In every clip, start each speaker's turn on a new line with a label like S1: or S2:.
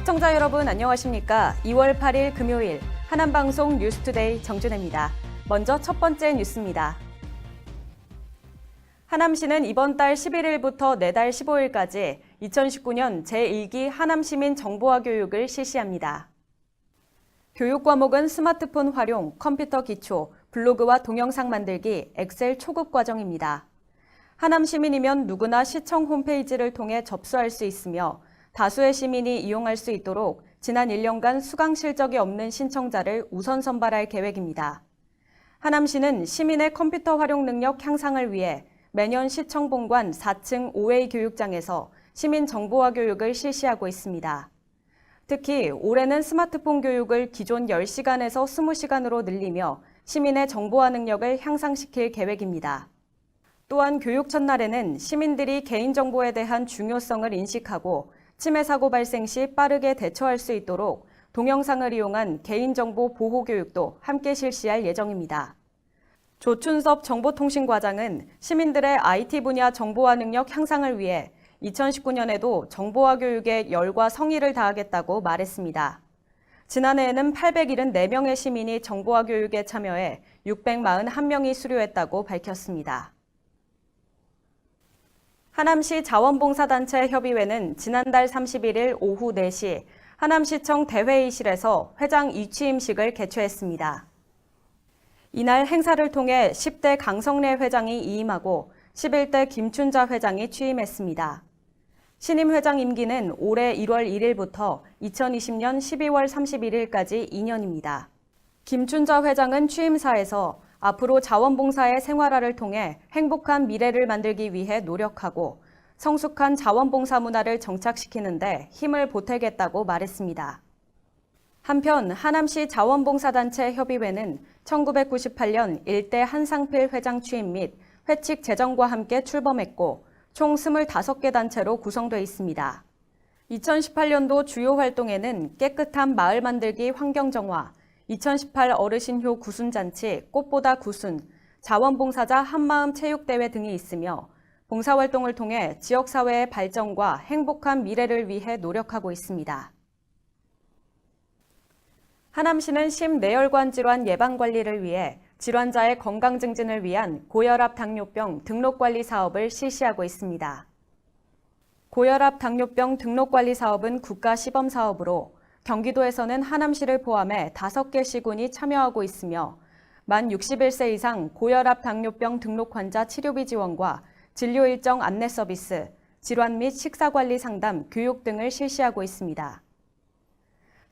S1: 시청자 여러분 안녕하십니까? 2월 8일 금요일 하남방송 뉴스투데이 정준혜입니다. 먼저 첫 번째 뉴스입니다. 하남시는 이번 달 11일부터 내달 15일까지 2019년 제1기 하남시민 정보화 교육을 실시합니다. 교육 과목은 스마트폰 활용, 컴퓨터 기초, 블로그와 동영상 만들기, 엑셀 초급 과정입니다. 하남 시민이면 누구나 시청 홈페이지를 통해 접수할 수 있으며 다수의 시민이 이용할 수 있도록 지난 1년간 수강 실적이 없는 신청자를 우선 선발할 계획입니다. 하남시는 시민의 컴퓨터 활용 능력 향상을 위해 매년 시청 본관 4층 5A 교육장에서 시민 정보화 교육을 실시하고 있습니다. 특히 올해는 스마트폰 교육을 기존 10시간에서 20시간으로 늘리며 시민의 정보화 능력을 향상시킬 계획입니다. 또한 교육 첫날에는 시민들이 개인정보에 대한 중요성을 인식하고 침해 사고 발생 시 빠르게 대처할 수 있도록 동영상을 이용한 개인정보 보호 교육도 함께 실시할 예정입니다. 조춘섭 정보통신과장은 시민들의 IT 분야 정보화 능력 향상을 위해 2019년에도 정보화 교육에 열과 성의를 다하겠다고 말했습니다. 지난해에는 874명의 시민이 정보화 교육에 참여해 641명이 수료했다고 밝혔습니다. 하남시 자원봉사단체 협의회는 지난달 31일 오후 4시 하남시청 대회의실에서 회장 이취임식을 개최했습니다. 이날 행사를 통해 10대 강성래 회장이 이임하고 11대 김춘자 회장이 취임했습니다. 신임 회장 임기는 올해 1월 1일부터 2020년 12월 31일까지 2년입니다. 김춘자 회장은 취임사에서 앞으로 자원봉사의 생활화를 통해 행복한 미래를 만들기 위해 노력하고 성숙한 자원봉사 문화를 정착시키는 데 힘을 보태겠다고 말했습니다. 한편 하남시 자원봉사단체 협의회는 1998년 일대 한상필 회장 취임 및 회칙 제정과 함께 출범했고 총 25개 단체로 구성되어 있습니다. 2018년도 주요 활동에는 깨끗한 마을 만들기 환경정화, 2018 어르신효 구순잔치, 꽃보다 구순, 자원봉사자 한마음 체육대회 등이 있으며 봉사활동을 통해 지역사회의 발전과 행복한 미래를 위해 노력하고 있습니다. 하남시는 심내혈관 질환 예방관리를 위해 질환자의 건강 증진을 위한 고혈압 당뇨병 등록관리 사업을 실시하고 있습니다. 고혈압 당뇨병 등록관리 사업은 국가 시범 사업으로 경기도에서는 하남시를 포함해 5개 시군이 참여하고 있으며 만 61세 이상 고혈압 당뇨병 등록 환자 치료비 지원과 진료 일정 안내 서비스, 질환 및 식사관리 상담, 교육 등을 실시하고 있습니다.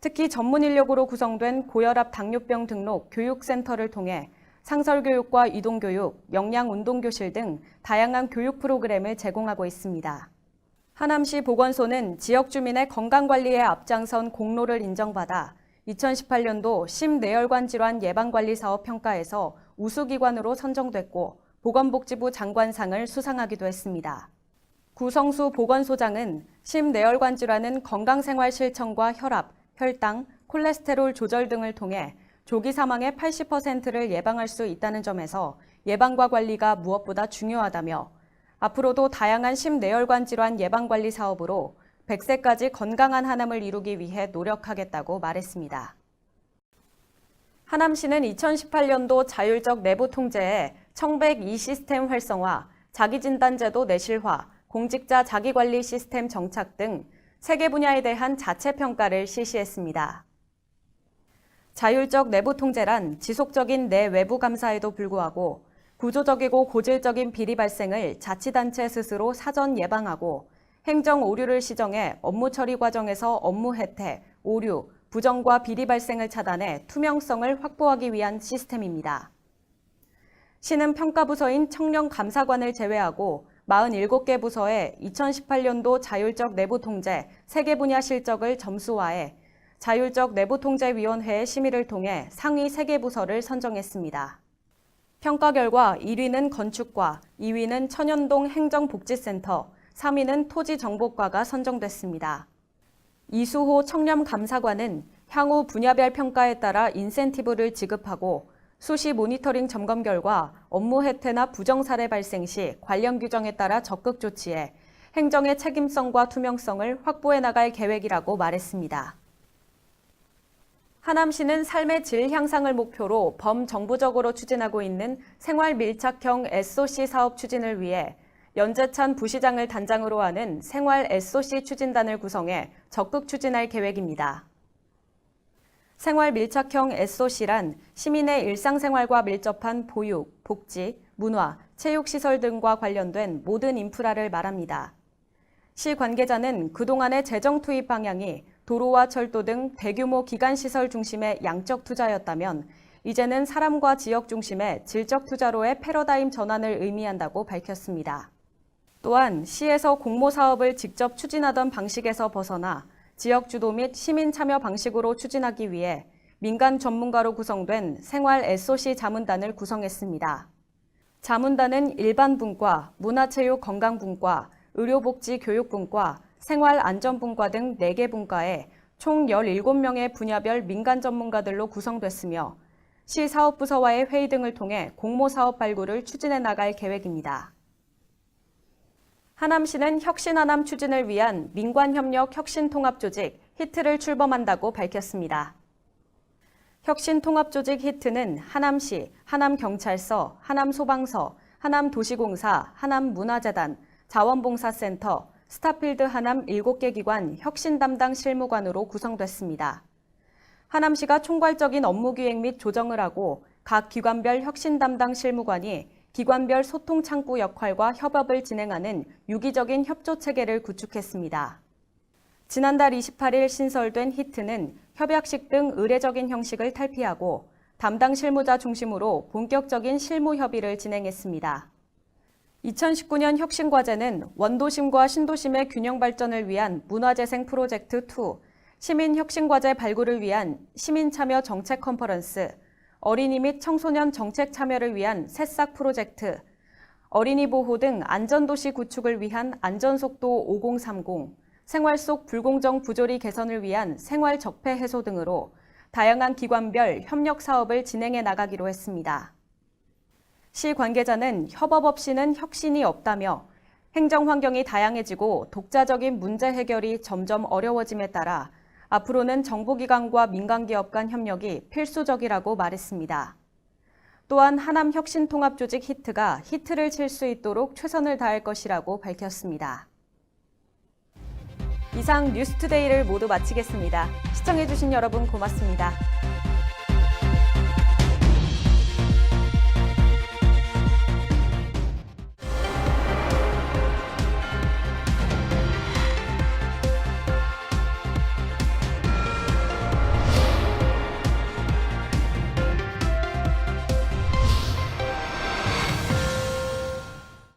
S1: 특히 전문 인력으로 구성된 고혈압 당뇨병 등록 교육센터를 통해 상설교육과 이동교육, 영양운동교실 등 다양한 교육 프로그램을 제공하고 있습니다. 하남시 보건소는 지역 주민의 건강관리에 앞장선 공로를 인정받아 2018년도 심내혈관 질환 예방관리 사업 평가에서 우수기관으로 선정됐고 보건복지부 장관상을 수상하기도 했습니다. 구성수 보건소장은 심내혈관 질환은 건강생활 실천과 혈압, 혈당, 콜레스테롤 조절 등을 통해 조기 사망의 80%를 예방할 수 있다는 점에서 예방과 관리가 무엇보다 중요하다며 앞으로도 다양한 심내혈관 질환 예방관리 사업으로 100세까지 건강한 하남을 이루기 위해 노력하겠다고 말했습니다. 하남시는 2018년도 자율적 내부 통제에 청백 E-시스템 활성화, 자기진단제도 내실화, 공직자 자기관리 시스템 정착 등 3개 분야에 대한 자체평가를 실시했습니다. 자율적 내부 통제란 지속적인 내 외부 감사에도 불구하고 구조적이고 고질적인 비리 발생을 자치단체 스스로 사전 예방하고 행정 오류를 시정해 업무 처리 과정에서 업무 해태, 오류, 부정과 비리 발생을 차단해 투명성을 확보하기 위한 시스템입니다. 시는 평가부서인 청렴감사관을 제외하고 47개 부서에 2018년도 자율적 내부 통제 3개 분야 실적을 점수화해 자율적 내부통제위원회의 심의를 통해 상위 3개 부서를 선정했습니다. 평가 결과 1위는 건축과, 2위는 천연동 행정복지센터, 3위는 토지정보과가 선정됐습니다. 이수호 청렴감사관은 향후 분야별 평가에 따라 인센티브를 지급하고 수시 모니터링 점검 결과 업무 해태나 부정 사례 발생 시 관련 규정에 따라 적극 조치해 행정의 책임성과 투명성을 확보해 나갈 계획이라고 말했습니다. 하남시는 삶의 질 향상을 목표로 범정부적으로 추진하고 있는 생활 밀착형 SOC 사업 추진을 위해 연재찬 부시장을 단장으로 하는 생활 SOC 추진단을 구성해 적극 추진할 계획입니다. 생활 밀착형 SOC란 시민의 일상생활과 밀접한 보육, 복지, 문화, 체육시설 등과 관련된 모든 인프라를 말합니다. 시 관계자는 그동안의 재정 투입 방향이 도로와 철도 등 대규모 기간시설 중심의 양적 투자였다면 이제는 사람과 지역 중심의 질적 투자로의 패러다임 전환을 의미한다고 밝혔습니다. 또한 시에서 공모 사업을 직접 추진하던 방식에서 벗어나 지역 주도 및 시민 참여 방식으로 추진하기 위해 민간 전문가로 구성된 생활 SOC 자문단을 구성했습니다. 자문단은 일반분과, 문화체육건강분과, 의료복지교육분과, 생활안전분과 등 4개 분과에 총 17명의 분야별 민간 전문가들로 구성됐으며 시 사업부서와의 회의 등을 통해 공모사업 발굴을 추진해 나갈 계획입니다. 하남시는 혁신하남 추진을 위한 민관협력 혁신통합조직 히트를 출범한다고 밝혔습니다. 혁신통합조직 히트는 하남시, 하남경찰서, 하남소방서, 하남도시공사, 하남문화재단, 자원봉사센터, 스타필드 하남 7개 기관 혁신 담당 실무관으로 구성됐습니다. 하남시가 총괄적인 업무 기획 및 조정을 하고 각 기관별 혁신 담당 실무관이 기관별 소통 창구 역할과 협업을 진행하는 유기적인 협조 체계를 구축했습니다. 지난달 28일 신설된 히트는 협약식 등 의례적인 형식을 탈피하고 담당 실무자 중심으로 본격적인 실무 협의를 진행했습니다. 2019년 혁신과제는 원도심과 신도심의 균형 발전을 위한 문화재생 프로젝트 2, 시민혁신과제 발굴을 위한 시민참여 정책 컨퍼런스, 어린이 및 청소년 정책 참여를 위한 새싹 프로젝트, 어린이 보호 등 안전도시 구축을 위한 안전속도 5030, 생활 속 불공정 부조리 개선을 위한 생활 적폐 해소 등으로 다양한 기관별 협력 사업을 진행해 나가기로 했습니다. 시 관계자는 협업 없이는 혁신이 없다며 행정 환경이 다양해지고 독자적인 문제 해결이 점점 어려워짐에 따라 앞으로는 정부기관과 민간기업 간 협력이 필수적이라고 말했습니다. 또한 하남혁신통합조직 히트가 히트를 칠 수 있도록 최선을 다할 것이라고 밝혔습니다. 이상 뉴스투데이를 모두 마치겠습니다. 시청해주신 여러분 고맙습니다.